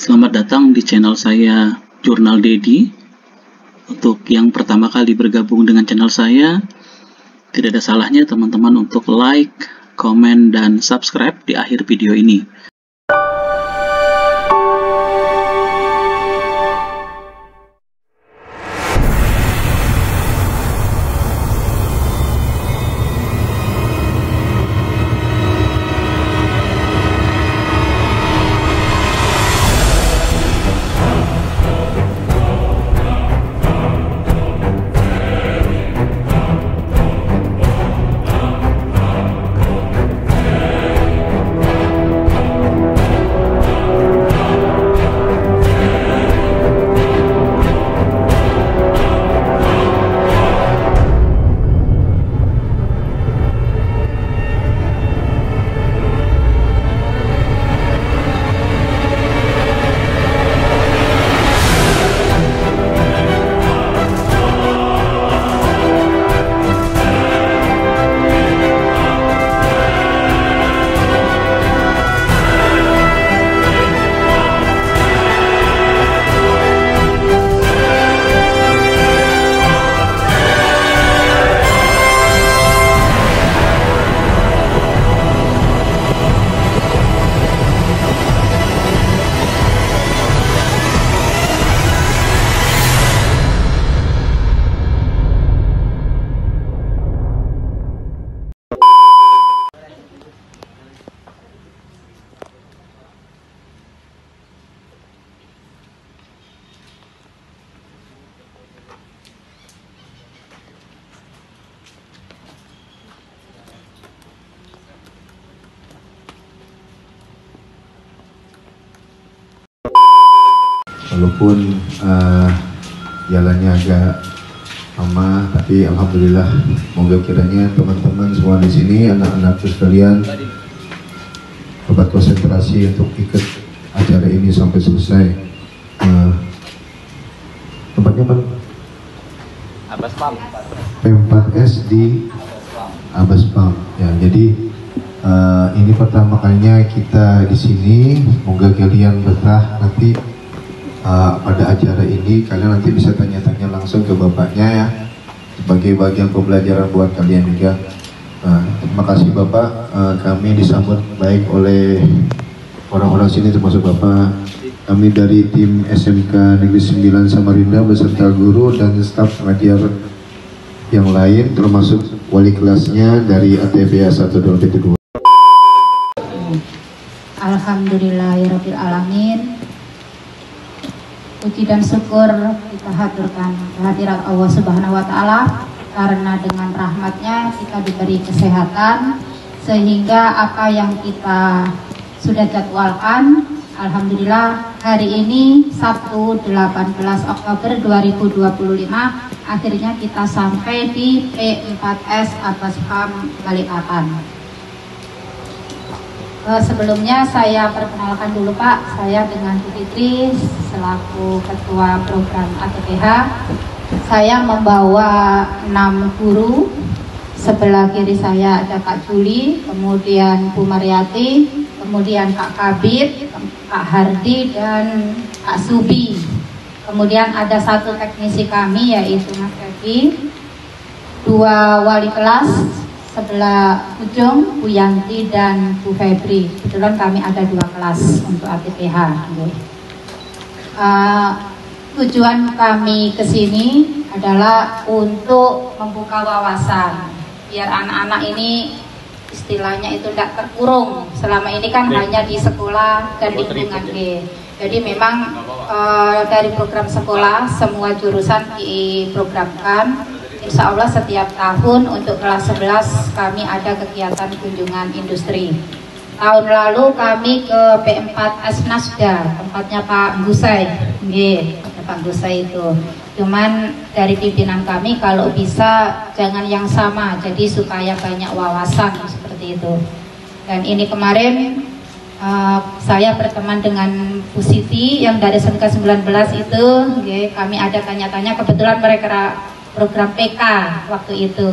Selamat datang di channel saya, Jurnal Dedi. Untuk yang pertama kali bergabung dengan channel saya, tidak ada salahnya teman-teman untuk like, komen, dan subscribe di akhir video ini. Walaupun jalannya agak lama, tapi alhamdulillah, semoga kiranya teman-teman semua di sini, anak-anak sekalian, dapat konsentrasi untuk ikut acara ini sampai selesai. Tempatnya mana? P4S di Abaspam. Ya, jadi ini pertama kalinya kita di sini. Semoga kalian betah nanti. Pada acara ini kalian nanti bisa tanya-tanya langsung ke bapaknya ya, sebagai bagian pembelajaran buat kalian juga. Terima kasih Bapak, kami disambut baik oleh orang-orang sini termasuk Bapak. Kami dari tim SMK Negeri 9 Samarinda beserta guru dan staf pengajar yang lain termasuk wali kelasnya dari ATBA 1-2. Alhamdulillahirabbil alamin. Puji dan syukur kita haturkan kehadirat Allah Subhanahu wa Ta'ala, karena dengan rahmatnya kita diberi kesehatan sehingga apa yang kita sudah jadwalkan, alhamdulillah hari ini Sabtu 18 Oktober 2025 akhirnya kita sampai di P4S Abaspam Balikpapan. Sebelumnya saya perkenalkan dulu Pak, saya dengan Bu Fitri selaku Ketua Program ATPH. Saya membawa 6 guru, sebelah kiri saya ada Kak Juli, kemudian Bu Mariati, kemudian Kak Kabir, Kak Hardi, dan Kak Subi. Kemudian ada satu teknisi kami yaitu Mas Kevin, 2 wali kelas, sebelah ujung Bu Yanti dan Bu Febri. Kebetulan kami ada 2 kelas untuk ATPH. Tujuan kami ke sini adalah untuk membuka wawasan, biar anak-anak ini istilahnya itu tidak terkurung. Selama ini kan hanya di sekolah dan lingkungan G. Jadi memang dari program sekolah semua jurusan diprogramkan. Insya Allah setiap tahun untuk kelas 11 kami ada kegiatan kunjungan industri. Tahun lalu kami ke P4S Nasda, tempatnya Pak Gusai, Pak Gusai itu. Cuman dari pimpinan kami kalau bisa jangan yang sama, jadi supaya banyak wawasan seperti itu. Dan ini kemarin saya berteman dengan Bu Siti yang dari SMK 19 itu, kami ada tanya-tanya, kebetulan mereka program PK waktu itu.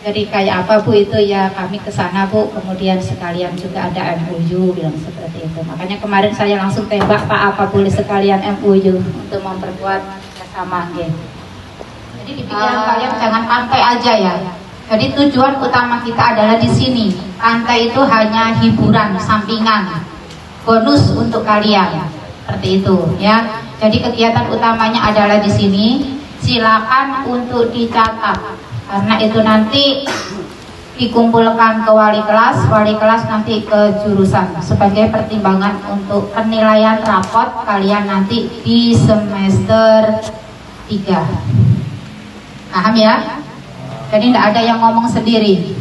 Jadi kayak apa Bu itu ya kami ke sana Bu, kemudian sekalian juga ada MOU bilang seperti itu. Makanya kemarin saya langsung tembak Pak, apa boleh sekalian MOU untuk memperkuat kerjasama gitu. Jadi di pikiran kalian jangan pantai aja ya. Jadi tujuan utama kita adalah di sini. Pantai itu hanya hiburan sampingan, bonus untuk kalian. Seperti itu ya. Jadi kegiatan utamanya adalah di sini. Silakan untuk dicatat. Karena itu nanti dikumpulkan ke wali kelas nanti ke jurusan sebagai pertimbangan untuk penilaian rapot kalian nanti di semester 3. Paham ya? Jadi tidak ada yang ngomong sendiri.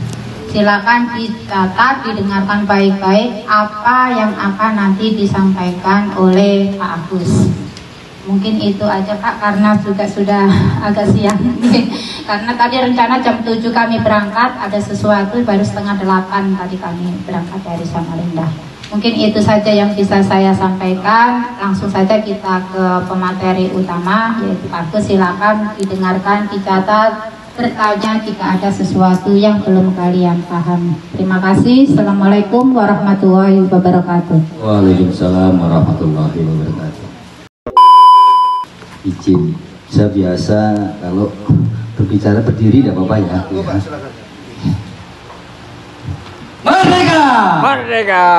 Silakan dicatat, didengarkan baik-baik apa yang akan nanti disampaikan oleh Pak Agus. Mungkin itu aja Pak, karena juga sudah agak siang. Karena tadi rencana jam 7 kami berangkat, ada sesuatu baru setengah 8 tadi kami berangkat dari Samarinda. Mungkin itu saja yang bisa saya sampaikan. Langsung saja kita ke pemateri utama, yaitu Pak Agus. Silakan didengarkan, dicatat, bertanya jika ada sesuatu yang belum kalian paham. Terima kasih. Assalamualaikum warahmatullahi wabarakatuh. Waalaikumsalam warahmatullahi wabarakatuh. Izin, saya biasa kalau berbicara berdiri tidak apa-apa ya. Merdeka! Merdeka!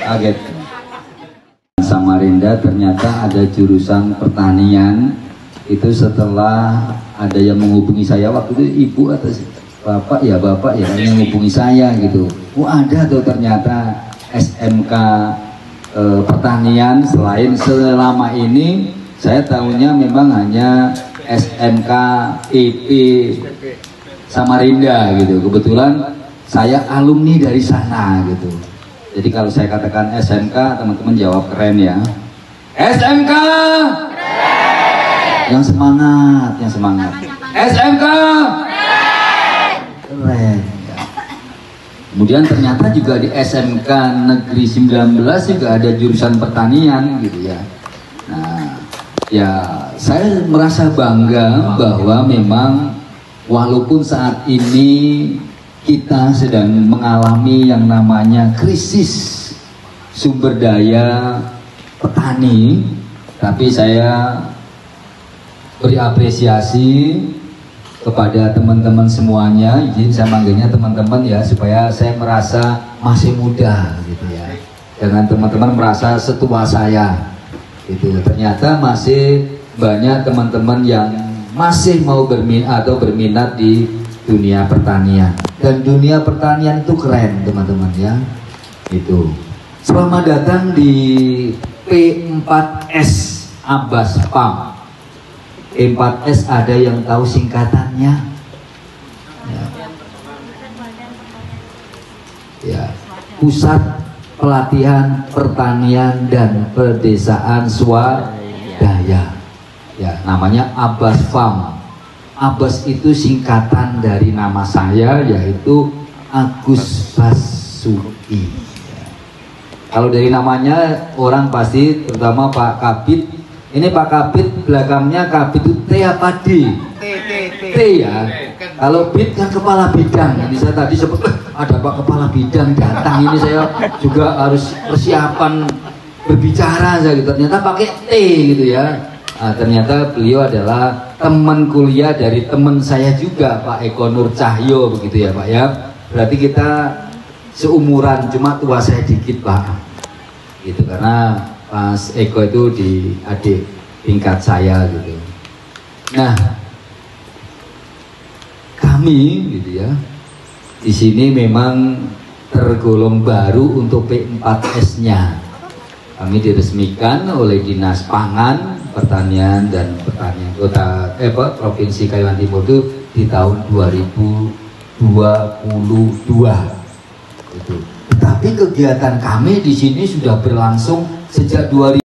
Kaget. Samarinda ternyata ada jurusan pertanian. Itu setelah ada yang menghubungi saya waktu itu, ibu atau bapak ya yang menghubungi saya gitu. Oh ada tuh ternyata SMK pertanian. Selain selama ini saya tahunya memang hanya SMK EP Samarinda gitu. Kebetulan saya alumni dari sana gitu. Jadi kalau saya katakan SMK, teman-teman jawab keren ya. SMK keren. Yang semangat. SMK keren. Kemudian ternyata juga di SMK Negeri 19 juga ada jurusan pertanian gitu ya. Nah, ya saya merasa bangga bahwa memang walaupun saat ini kita sedang mengalami yang namanya krisis sumber daya petani, tapi saya beri apresiasi kepada teman-teman semuanya. Izin saya manggilnya teman-teman ya, supaya saya merasa masih muda gitu ya. Jangan teman-teman merasa setua saya gitu. Ternyata masih banyak teman-teman yang masih mau berminat di dunia pertanian. Dan dunia pertanian itu keren teman-teman ya. Itu. Selamat datang di P4S Abbas Farm. P4S ada yang tahu singkatannya? Ya. Pusat Pelatihan Pertanian dan Pedesaan Swadaya. Ya, namanya Abbas Farm. Abbas itu singkatan dari nama saya, yaitu Agus Basuki. Ya. Kalau dari namanya orang pasti, terutama Pak Kabid. Ini Pak Kabid, belakangnya Kabid itu T apa D? T ya. Kalau Bid kan kepala bidang. Ini saya tadi sebut ada Pak kepala bidang datang, ini saya juga harus persiapan berbicara saya gitu. Ternyata pakai T gitu ya. Nah, ternyata beliau adalah teman kuliah dari teman saya juga, Pak Eko Nur Cahyo begitu ya Pak ya. Berarti kita seumuran, cuma tua saya dikit Pak. Gitu, karena Mas Eko itu di adik tingkat saya gitu. Nah, kami gitu ya, di sini memang tergolong baru untuk P4S-nya. Kami diresmikan oleh Dinas Pangan, Pertanian dan Pertanian Provinsi Kalimantan Timur itu di tahun 2022. Gitu. Tetapi kegiatan kami di sini sudah berlangsung sejak 2000.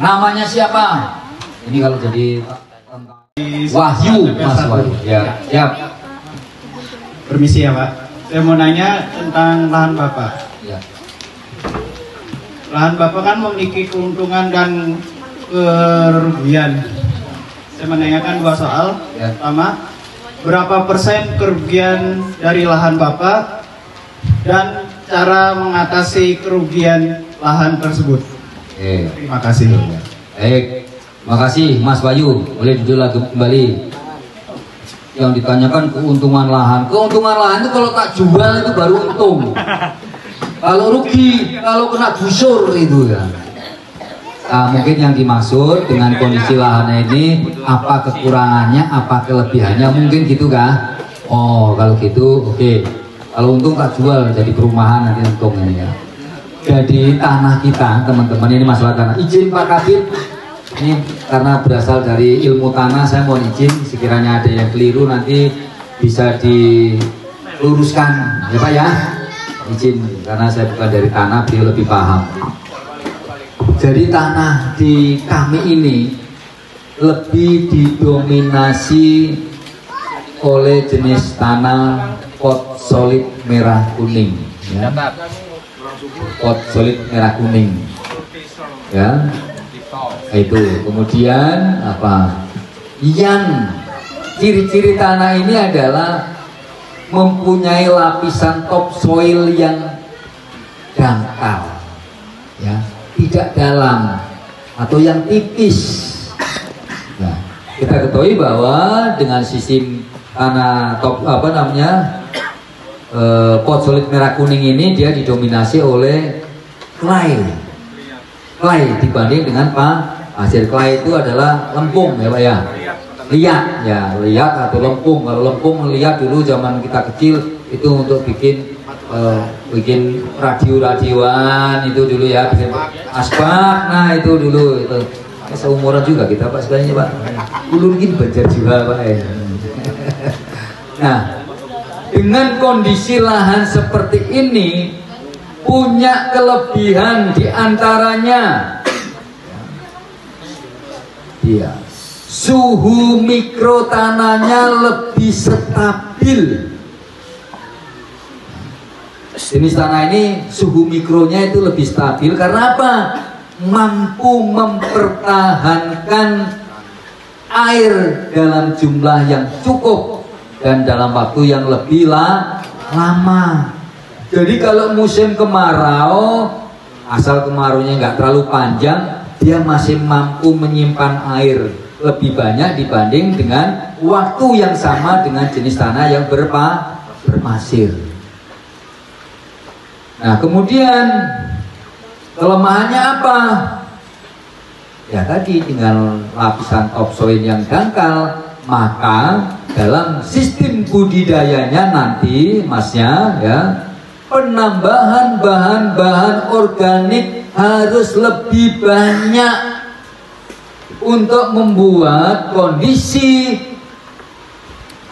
Namanya siapa? Ini kalau jadi Wahyu, Mas Wahyu. Ya, siap. Permisi ya Pak. Saya mau nanya tentang lahan Bapak. Ya. Lahan Bapak kan memiliki keuntungan dan kerugian. Saya menanyakan 2 soal. Pertama, berapa persen kerugian dari lahan Bapak dan cara mengatasi kerugian lahan tersebut? Terima kasih. Baik, terima kasih Mas Bayu. Boleh duduk lagi kembali. Yang ditanyakan keuntungan lahan. Keuntungan lahan itu kalau tak jual itu baru untung. Kalau rugi, kalau kena gusur itu ya. Nah, mungkin yang dimaksud dengan kondisi lahannya ini apa kekurangannya, apa kelebihannya, mungkin gitu kah? Oh, kalau gitu oke. Kalau untung tak jual jadi perumahan nanti untung ini ya. Jadi tanah kita teman-teman, ini masalah tanah. Izin Pak Kabid, ini karena berasal dari ilmu tanah, saya mohon izin sekiranya ada yang keliru nanti bisa diluruskan ya Pak ya. Izin karena saya bukan dari tanah, beliau lebih paham. Jadi tanah di kami ini lebih didominasi oleh jenis tanah pot solid merah kuning ya. Pot solid merah kuning ya, itu. Kemudian apa yang ciri-ciri tanah ini adalah mempunyai lapisan topsoil yang dangkal ya, tidak dalam atau yang tipis. Nah, kita ketahui bahwa dengan sistem tanah pot solid merah kuning ini dia didominasi oleh clay dibanding dengan pasir. Clay itu adalah lempung ya Pak ya, liat atau lempung. Kalau lempung liat dulu zaman kita kecil itu untuk bikin radio-radioan itu dulu ya, bikin asbak. Nah itu dulu itu seumuran juga kita Pak sebenarnya Pak. Dulu mungkin Banjar juga Pak ya. Nah, dengan kondisi lahan seperti ini punya kelebihan diantaranya dia suhu mikro tanahnya lebih stabil. Jenis tanah ini suhu mikronya itu lebih stabil karena apa? Mampu mempertahankan air dalam jumlah yang cukup dan dalam waktu yang lebih lama. Jadi kalau musim kemarau, asal kemaraunya nggak terlalu panjang, dia masih mampu menyimpan air lebih banyak dibanding dengan waktu yang sama dengan jenis tanah yang berpasir. Nah, kemudian kelemahannya apa? Ya tadi dengan lapisan topsoil yang dangkal, maka dalam sistem budidayanya nanti Masnya ya, penambahan bahan-bahan organik harus lebih banyak untuk membuat kondisi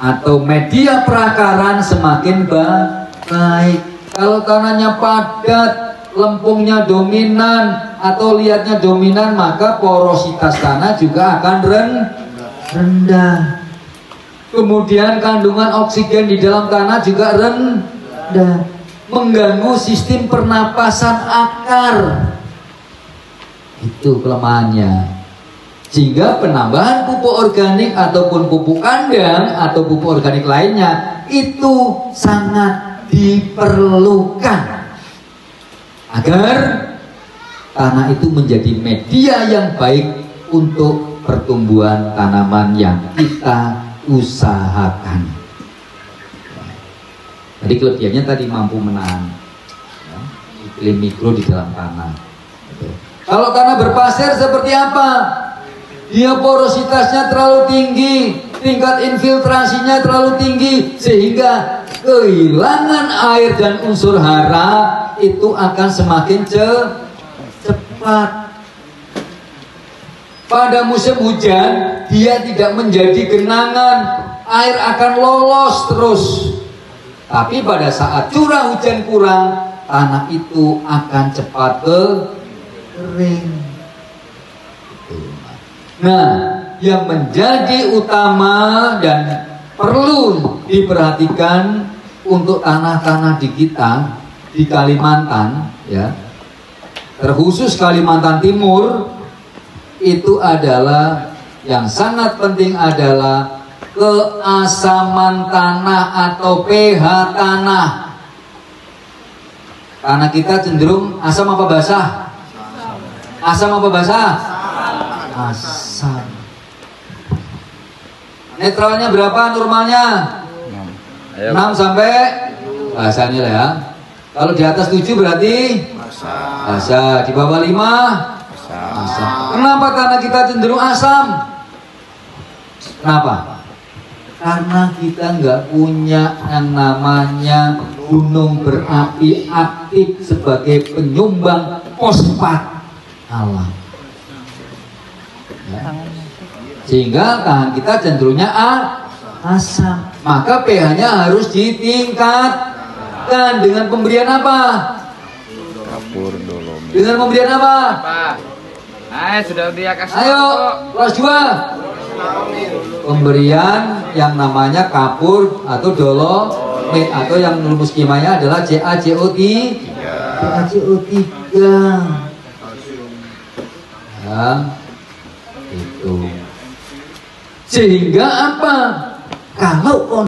atau media perakaran semakin baik. Kalau tanahnya padat, lempungnya dominan atau liatnya dominan, maka porositas tanah juga akan rendah. Kemudian kandungan oksigen di dalam tanah juga rendah, mengganggu sistem pernapasan akar. Itu kelemahannya. Sehingga penambahan pupuk organik ataupun pupuk kandang atau pupuk organik lainnya itu sangat diperlukan agar tanah itu menjadi media yang baik untuk pertumbuhan tanaman yang kita usahakan. Jadi kelebihannya tadi mampu menahan ya, iklim mikro di dalam tanah. Kalau tanah berpasir seperti apa? Dia porositasnya terlalu tinggi, tingkat infiltrasinya terlalu tinggi, sehingga kehilangan air dan unsur hara itu akan semakin cepat. Pada musim hujan dia tidak menjadi genangan, air akan lolos terus. Tapi pada saat curah hujan kurang, tanah itu akan cepat kering. Nah, yang menjadi utama dan perlu diperhatikan untuk tanah-tanah di kita di Kalimantan ya, terkhusus Kalimantan Timur, itu adalah yang sangat penting adalah keasaman tanah atau pH tanah. Karena kita cenderung asam apa basah? Asam apa basah? Asam. Netralnya berapa normalnya? 6 sampai basahnya lah ya. Kalau di atas 7 berarti basah. Di bawah 5 asam. Kenapa? Karena kita cenderung asam. Kenapa? Karena kita nggak punya yang namanya gunung berapi aktif sebagai penyumbang fosfat alam. Ya. Sehingga tahan kita cenderungnya asam. Maka pH-nya harus ditingkatkan dengan pemberian apa? Kapur dolomit. Dengan pemberian apa? Sudah dia kasih. Ayo, kelas 2. Pemberian yang namanya kapur atau dolomit atau yang rumus kimianya adalah CaCO3. CaCO3. Ya, itu. Sehingga apa? Kalau